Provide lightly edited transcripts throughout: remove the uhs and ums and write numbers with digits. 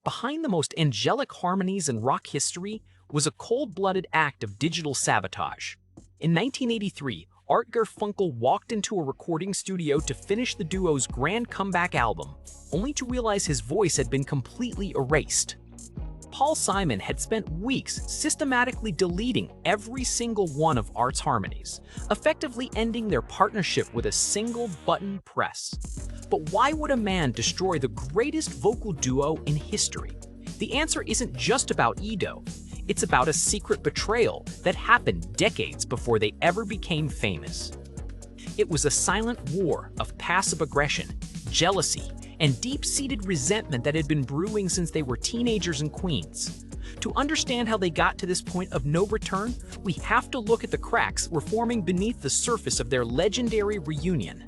behind the most angelic harmonies in rock history was a cold-blooded act of digital sabotage. In 1983, Art Garfunkel walked into a recording studio to finish the duo's grand comeback album, only to realize his voice had been completely erased. Paul Simon had spent weeks systematically deleting every single one of Art's harmonies, effectively ending their partnership with a single button press. But why would a man destroy the greatest vocal duo in history? The answer isn't just about ego. It's about a secret betrayal that happened decades before they ever became famous. It was a silent war of passive aggression, jealousy, and deep-seated resentment that had been brewing since they were teenagers in Queens. To understand how they got to this point of no return, we have to look at the cracks were forming beneath the surface of their legendary reunion.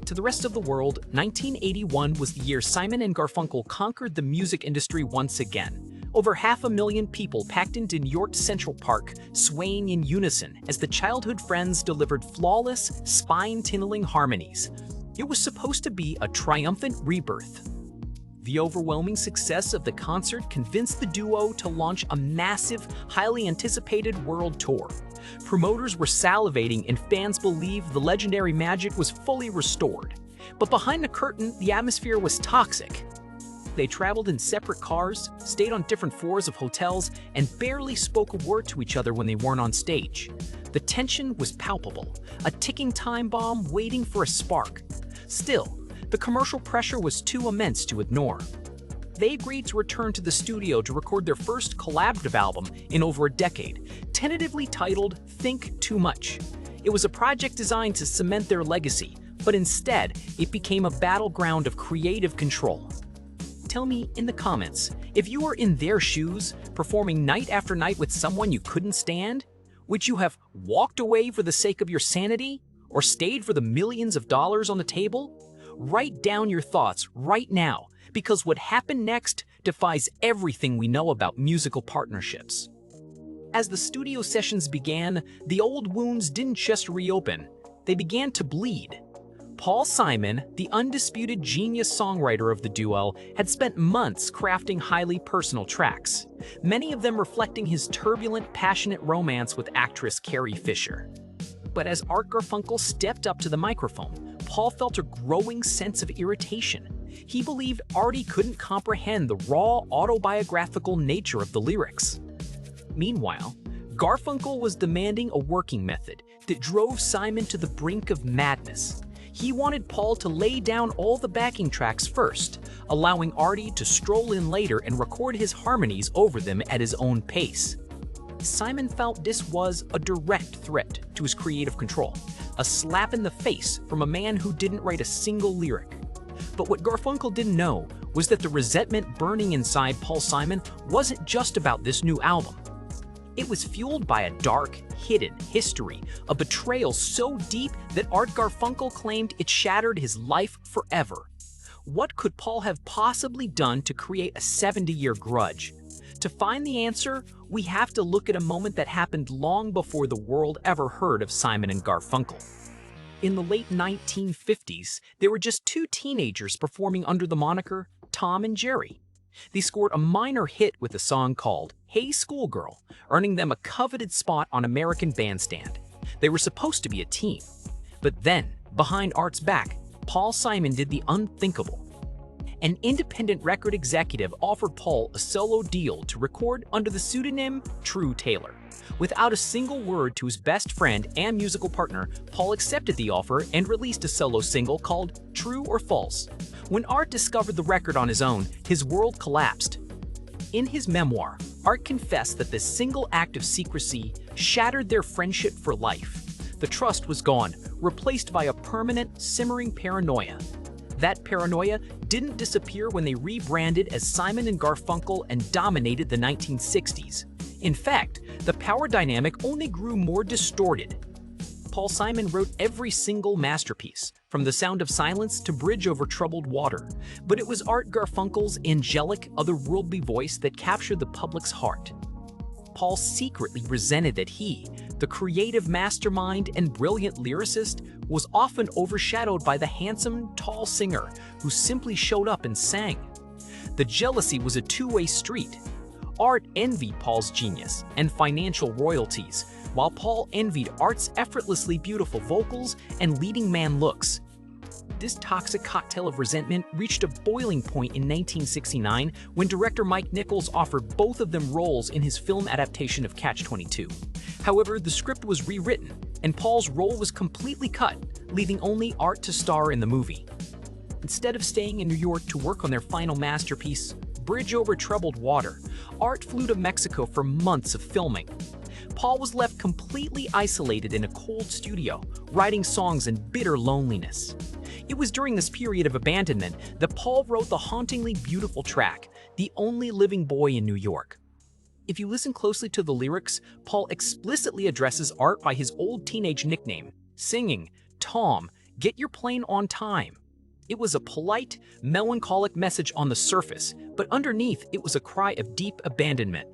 To the rest of the world, 1981 was the year Simon and Garfunkel conquered the music industry once again. Over 500,000 people packed into New York's Central Park, swaying in unison as the childhood friends delivered flawless, spine-tingling harmonies. It was supposed to be a triumphant rebirth. The overwhelming success of the concert convinced the duo to launch a massive, highly anticipated world tour. Promoters were salivating and fans believed the legendary magic was fully restored. But behind the curtain, the atmosphere was toxic. They traveled in separate cars, stayed on different floors of hotels, and barely spoke a word to each other when they weren't on stage. The tension was palpable, a ticking time bomb waiting for a spark. Still, the commercial pressure was too immense to ignore. They agreed to return to the studio to record their first collaborative album in over a decade, tentatively titled Think Too Much. It was a project designed to cement their legacy, but instead, it became a battleground of creative control. Tell me in the comments, if you were in their shoes, performing night after night with someone you couldn't stand, would you have walked away for the sake of your sanity, or stayed for the millions of dollars on the table? Write down your thoughts right now, because what happened next defies everything we know about musical partnerships. As the studio sessions began, the old wounds didn't just reopen, they began to bleed. Paul Simon, the undisputed genius songwriter of the duo, had spent months crafting highly personal tracks, many of them reflecting his turbulent, passionate romance with actress Carrie Fisher. But as Art Garfunkel stepped up to the microphone, Paul felt a growing sense of irritation. He believed Artie couldn't comprehend the raw, autobiographical nature of the lyrics. Meanwhile, Garfunkel was demanding a working method that drove Simon to the brink of madness. He wanted Paul to lay down all the backing tracks first, allowing Artie to stroll in later and record his harmonies over them at his own pace. Simon felt this was a direct threat to his creative control, a slap in the face from a man who didn't write a single lyric. But what Garfunkel didn't know was that the resentment burning inside Paul Simon wasn't just about this new album. It was fueled by a dark, hidden history, a betrayal so deep that Art Garfunkel claimed it shattered his life forever. What could Paul have possibly done to create a 70-year grudge? To find the answer, we have to look at a moment that happened long before the world ever heard of Simon and Garfunkel. In the late 1950s, there were just two teenagers performing under the moniker Tom and Jerry. They scored a minor hit with a song called Hey Schoolgirl, earning them a coveted spot on American Bandstand. They were supposed to be a team. But then, behind Art's back, Paul Simon did the unthinkable. An independent record executive offered Paul a solo deal to record under the pseudonym True Taylor. Without a single word to his best friend and musical partner, Paul accepted the offer and released a solo single called True or False. When Art discovered the record on his own, his world collapsed. In his memoir, Art confessed that this single act of secrecy shattered their friendship for life. The trust was gone, replaced by a permanent, simmering paranoia. That paranoia didn't disappear when they rebranded as Simon and Garfunkel and dominated the 1960s. In fact, the power dynamic only grew more distorted. Paul Simon wrote every single masterpiece, from The Sound of Silence to Bridge Over Troubled Water, but it was Art Garfunkel's angelic, otherworldly voice that captured the public's heart. Paul secretly resented that he, the creative mastermind and brilliant lyricist, was often overshadowed by the handsome, tall singer who simply showed up and sang. The jealousy was a two-way street. Art envied Paul's genius and financial royalties, while Paul envied Art's effortlessly beautiful vocals and leading man looks. This toxic cocktail of resentment reached a boiling point in 1969 when director Mike Nichols offered both of them roles in his film adaptation of Catch-22. However, the script was rewritten, and Paul's role was completely cut, leaving only Art to star in the movie. Instead of staying in New York to work on their final masterpiece, Bridge Over Troubled Water, Art flew to Mexico for months of filming. Paul was left completely isolated in a cold studio, writing songs in bitter loneliness. It was during this period of abandonment that Paul wrote the hauntingly beautiful track, The Only Living Boy in New York. If you listen closely to the lyrics, Paul explicitly addresses Art by his old teenage nickname, singing, "Tom, get your plane on time." It was a polite, melancholic message on the surface, but underneath it was a cry of deep abandonment.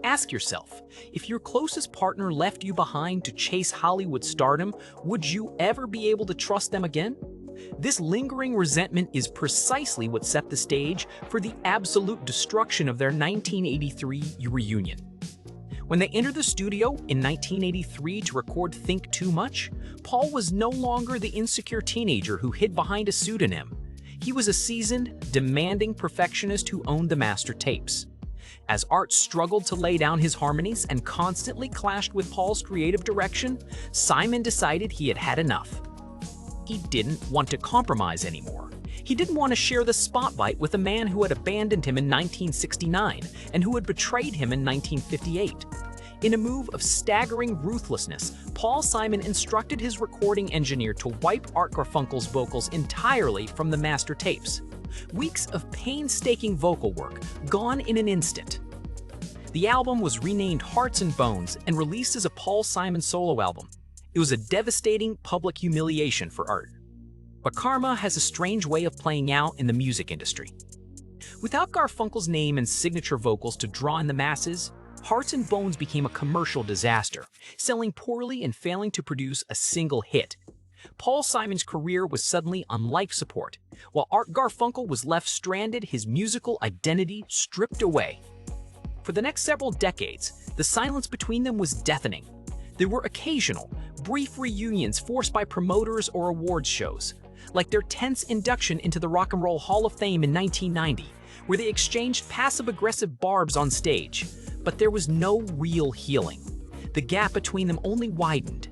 Ask yourself, if your closest partner left you behind to chase Hollywood stardom, would you ever be able to trust them again? This lingering resentment is precisely what set the stage for the absolute destruction of their 1983 reunion. When they entered the studio in 1983 to record Think Too Much, Paul was no longer the insecure teenager who hid behind a pseudonym. He was a seasoned, demanding perfectionist who owned the master tapes. As Art struggled to lay down his harmonies and constantly clashed with Paul's creative direction, Simon decided he had had enough. He didn't want to compromise anymore. He didn't want to share the spotlight with a man who had abandoned him in 1969 and who had betrayed him in 1958. In a move of staggering ruthlessness, Paul Simon instructed his recording engineer to wipe Art Garfunkel's vocals entirely from the master tapes. Weeks of painstaking vocal work, gone in an instant. The album was renamed Hearts and Bones and released as a Paul Simon solo album. It was a devastating public humiliation for Art. But karma has a strange way of playing out in the music industry. Without Garfunkel's name and signature vocals to draw in the masses, Hearts and Bones became a commercial disaster, selling poorly and failing to produce a single hit. Paul Simon's career was suddenly on life support, while Art Garfunkel was left stranded, his musical identity stripped away. For the next several decades, the silence between them was deafening. There were occasional, brief reunions forced by promoters or awards shows, like their tense induction into the Rock and Roll Hall of Fame in 1990, where they exchanged passive-aggressive barbs on stage. But there was no real healing. The gap between them only widened.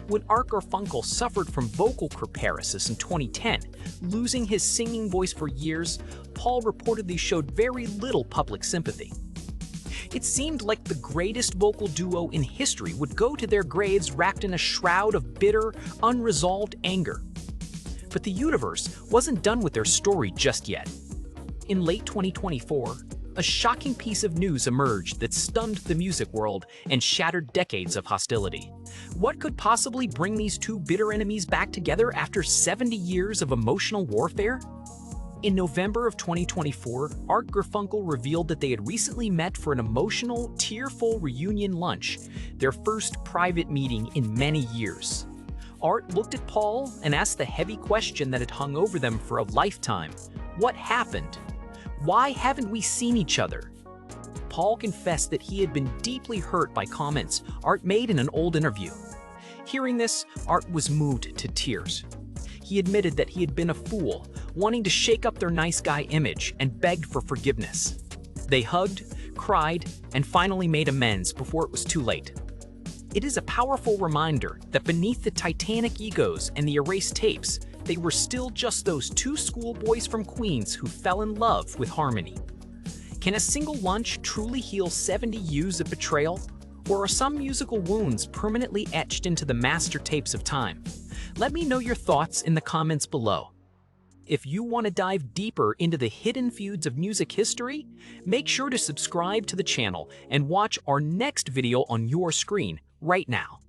When Art Garfunkel suffered from vocal paralysis in 2010, losing his singing voice for years, Paul reportedly showed very little public sympathy. It seemed like the greatest vocal duo in history would go to their graves wrapped in a shroud of bitter, unresolved anger. But the universe wasn't done with their story just yet. In late 2024, a shocking piece of news emerged that stunned the music world and shattered decades of hostility. What could possibly bring these two bitter enemies back together after 70 years of emotional warfare? In November of 2024, Art Garfunkel revealed that they had recently met for an emotional, tearful reunion lunch, their first private meeting in many years. Art looked at Paul and asked the heavy question that had hung over them for a lifetime. What happened? Why haven't we seen each other? Paul confessed that he had been deeply hurt by comments Art made in an old interview. Hearing this, Art was moved to tears. He admitted that he had been a fool, wanting to shake up their nice guy image, and begged for forgiveness. They hugged, cried, and finally made amends before it was too late. It is a powerful reminder that beneath the titanic egos and the erased tapes, they were still just those two schoolboys from Queens who fell in love with harmony. Can a single lunch truly heal 70 years of betrayal? Or are some musical wounds permanently etched into the master tapes of time? Let me know your thoughts in the comments below. If you want to dive deeper into the hidden feuds of music history, make sure to subscribe to the channel and watch our next video on your screen right now.